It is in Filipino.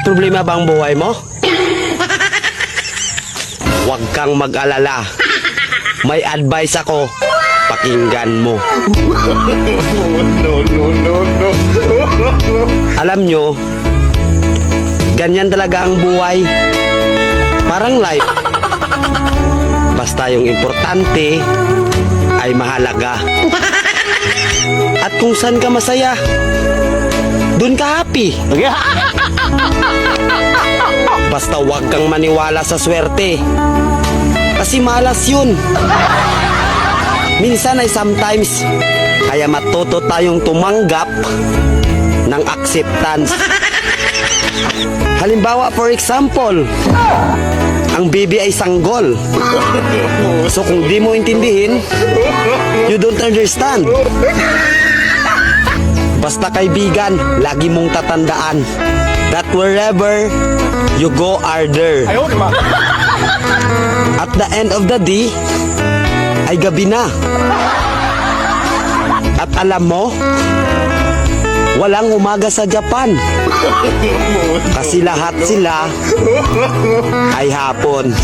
May problema ba ang buhay mo? Huwag kang mag-alala. May advice ako. Pakinggan mo. Alam nyo, ganyan talaga ang buhay. Parang life. Basta yung importante ay mahalaga. At kung saan ka masaya, dun ka happy. Basta wag kang maniwala sa swerte. Kasi malas yun. Minsan ay sometimes. Kaya matuto tayong tumanggap ng acceptance. Halimbawa, for example, ang baby ay sanggol. So kung di mo intindihin, you don't understand. Basta kaibigan, lagi mong tatandaan that wherever you go are there. At the end of the day, ay gabi na. At alam mo, walang umaga sa Japan. Kasi lahat sila ay hapon.